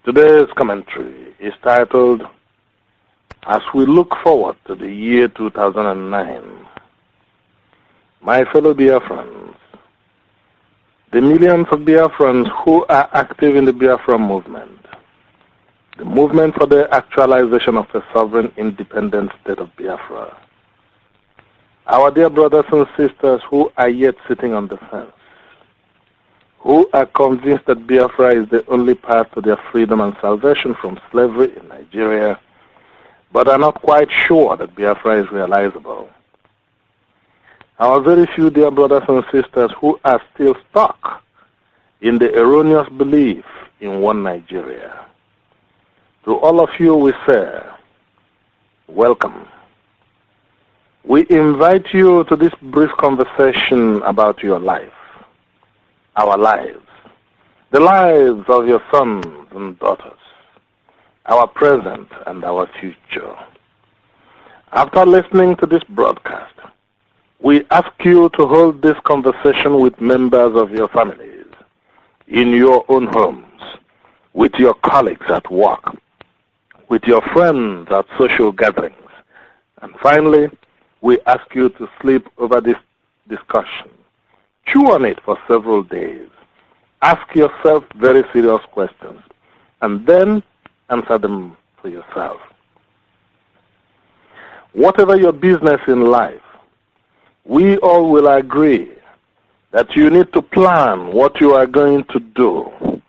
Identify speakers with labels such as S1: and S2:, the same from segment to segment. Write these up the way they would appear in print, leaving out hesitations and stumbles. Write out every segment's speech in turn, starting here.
S1: Today's commentary is titled, As We Look Forward to the Year 2009. My fellow Biafrans, the millions of Biafrans who are active in the Biafra movement, the movement for the actualization of a sovereign independent state of Biafra, our dear brothers and sisters who are yet sitting on the fence, who are convinced that Biafra is the only path to their freedom and salvation from slavery in Nigeria, but are not quite sure that Biafra is realizable. Our very few dear brothers and sisters who are still stuck in the erroneous belief in one Nigeria. To all of you we say, welcome. We invite you to this brief conversation about your life, our lives, the lives of your sons and daughters, our present and our future. After listening to this broadcast, we ask you to hold this conversation with members of your families, in your own homes, with your colleagues at work, with your friends at social gatherings. And finally, we ask you to sleep over this discussion. Chew on it for several days. Ask yourself very serious questions, and then answer them for yourself. Whatever your business in life, we all will agree that you need to plan what you are going to do,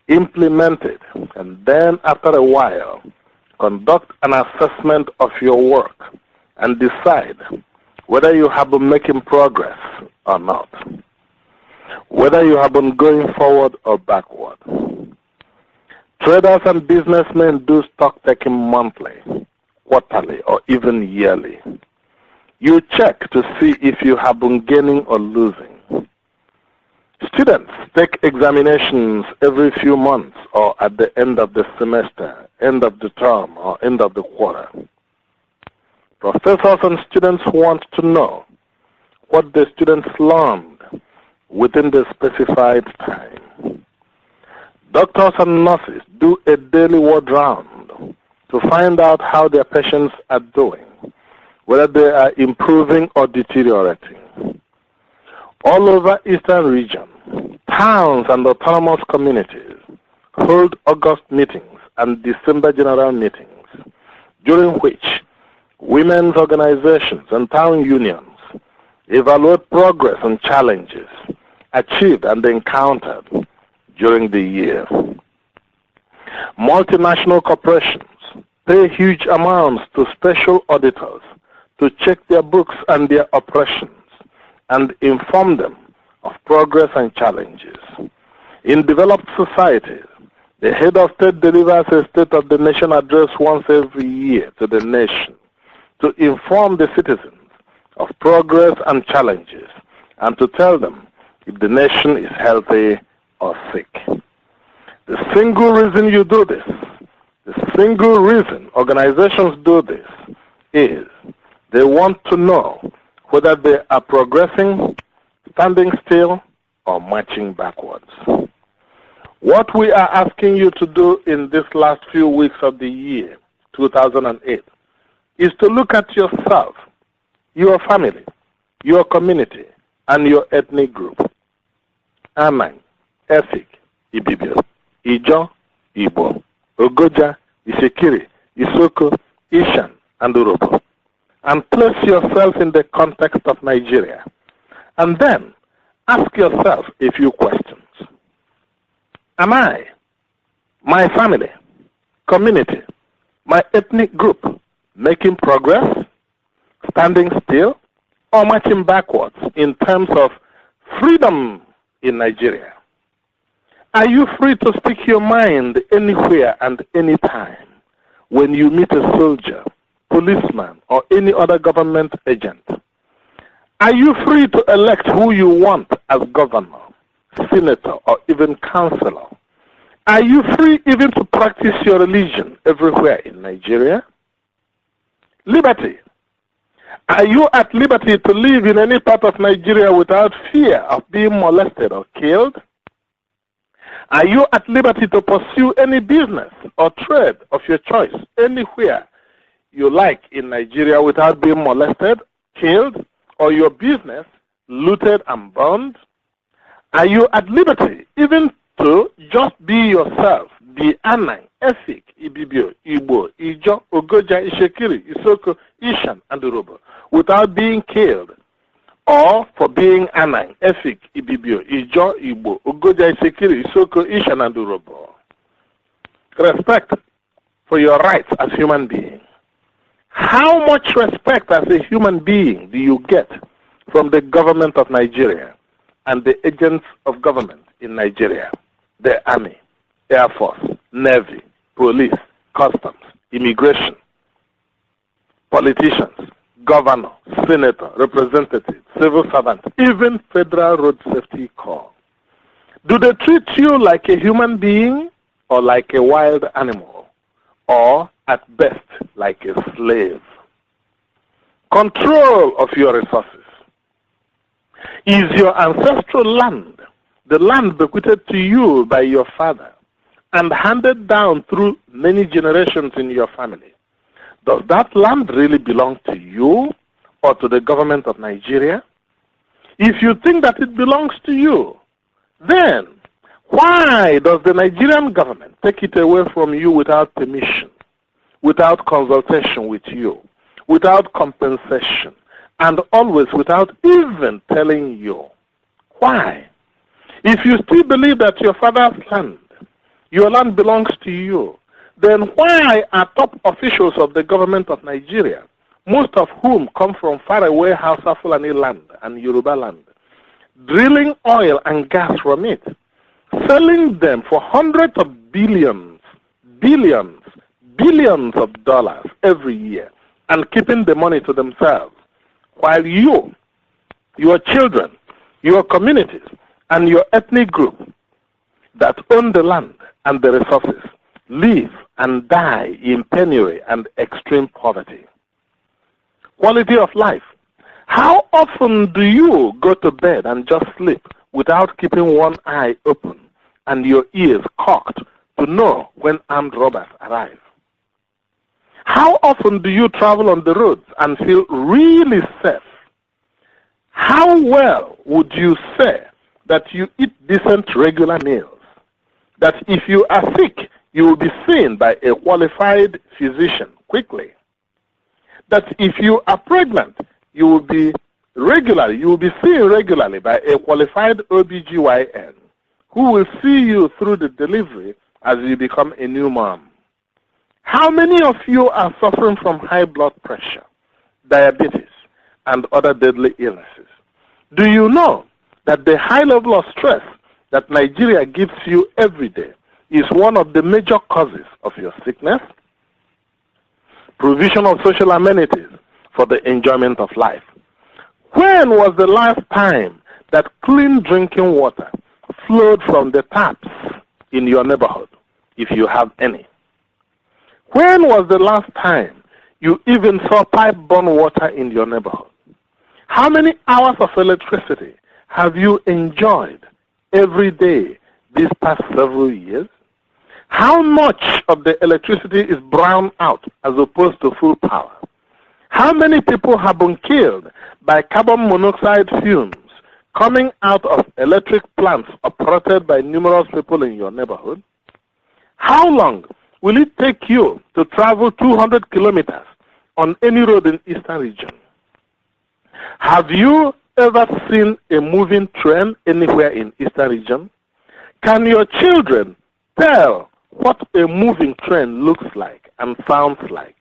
S1: implement it, and then after a while, conduct an assessment of your work and decide whether you have been making progress or not, whether you have been going forward or backward. Traders and businessmen do stock taking monthly, quarterly, or even yearly. You check to see if you have been gaining or losing. Students take examinations every few months or at the end of the semester, end of the term, or end of the quarter. Professors and students want to know what the students learned within the specified time. Doctors and nurses do a daily ward round to find out how their patients are doing, whether they are improving or deteriorating. All over Eastern region, towns and autonomous communities hold August meetings and December general meetings, during which women's organizations and town unions evaluate progress and challenges achieved and encountered during the year. Multinational corporations pay huge amounts to special auditors to check their books and their operations and inform them of progress and challenges. In developed societies, the head of state delivers a State of the Nation address once every year to the nation to inform the citizens of progress and challenges and to tell them if the nation is healthy or sick. The single reason you do this, the single reason organizations do this is they want to know whether they are progressing, standing still, or marching backwards. What we are asking you to do in this last few weeks of the year, 2008, is to look at yourself, your family, your community, and your ethnic group. Aman, Efik, Ibibio, Ijo, Igbo, Ogoja, Isekiri, Isoko, Ishan, and Urobo. And place yourself in the context of Nigeria. And then ask yourself a few questions. Am I, my family, community, my ethnic group making progress, standing still, or marching backwards in terms of freedom in Nigeria? Are you free to speak your mind anywhere and anytime when you meet a soldier, policeman, or any other government agent? Are you free to elect who you want as governor, senator, or even councillor? Are you free even to practice your religion everywhere in Nigeria? Liberty. Are you at liberty to live in any part of Nigeria without fear of being molested or killed? Are you at liberty to pursue any business or trade of your choice anywhere you like in Nigeria without being molested, killed, or your business looted and burned? Are you at liberty even to just be yourself, be Anang, Efik, Ibibio, Igbo, Ijo, Ogoja, Ishekiri, Isoko, Ishan, and Urobo without being killed? Or for being Anang, Efik, Ibibio, Ijo, Igbo, Ogoja, Ishekiri, Isoko, Ishan, and Urobo? Respect for your rights as human being. How much respect as a human being do you get from the government of Nigeria and the agents of government in Nigeria? The Army, Air Force, Navy, Police, Customs, Immigration, politicians, governor, senator, representative, civil servant, even Federal Road Safety Corps. Do they treat you like a human being or like a wild animal, or at best like a slave? Control of your resources. Is your ancestral land, the land bequeathed to you by your father and handed down through many generations in your family, does that land really belong to you or to the government of Nigeria? If you think that it belongs to you, then why does the Nigerian government take it away from you without permission, without consultation with you, without compensation, and always without even telling you? Why? If you still believe that your father's land, your land belongs to you, then why are top officials of the government of Nigeria, most of whom come from faraway Hausa Fulani land and Yoruba land, drilling oil and gas from it, selling them for hundreds of billions, billions of dollars every year, and keeping the money to themselves, while you, your children, your communities, and your ethnic group that own the land and the resources live and die in penury and extreme poverty? Quality of life. How often do you go to bed and just sleep without keeping one eye open and your ears cocked to know when armed robbers arrive? How often do you travel on the roads and feel really safe? How well would you say that you eat decent regular meals? That if you are sick, you will be seen by a qualified physician quickly? That if you are pregnant, you will be seen regularly by a qualified OBGYN who will see you through the delivery as you become a new mom? How many of you are suffering from high blood pressure, diabetes, and other deadly illnesses? Do you know that the high level of stress that Nigeria gives you every day is one of the major causes of your sickness? Provision of social amenities for the enjoyment of life. When was the last time that clean drinking water flowed from the taps in your neighborhood, if you have any? When was the last time you even saw pipe-borne water in your neighborhood? How many hours of electricity have you enjoyed every day these past several years? How much of the electricity is brown out as opposed to full power? How many people have been killed by carbon monoxide fumes coming out of electric plants operated by numerous people in your neighborhood? How long will it take you to travel 200 kilometers on any road in Eastern region? Have you ever seen a moving train anywhere in Eastern region? Can your children tell what a moving train looks like and sounds like?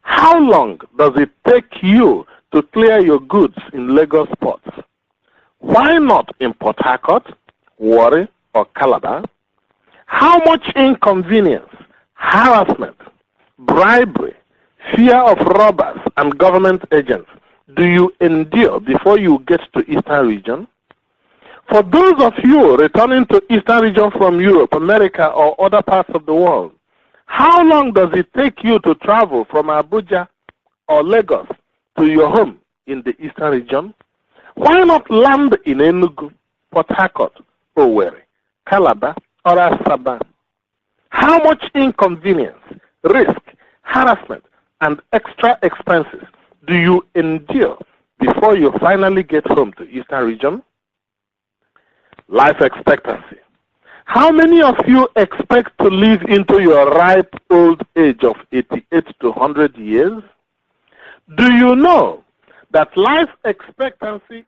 S1: How long does it take you to clear your goods in Lagos ports? Why not in Port Harcourt, Warri, or Calabar? How much inconvenience, harassment, bribery, fear of robbers and government agents do you endure before you get to Eastern region? For those of you returning to Eastern region from Europe, America, or other parts of the world, how long does it take you to travel from Abuja or Lagos to your home in the Eastern region? Why not land in Enugu, Port Harcourt, Owerri, Calabar, or Asaban? How much inconvenience, risk, harassment, and extra expenses do you endure before you finally get home to Eastern region? Life expectancy. How many of you expect to live into your ripe old age of 88 to 100 years? Do you know that life expectancy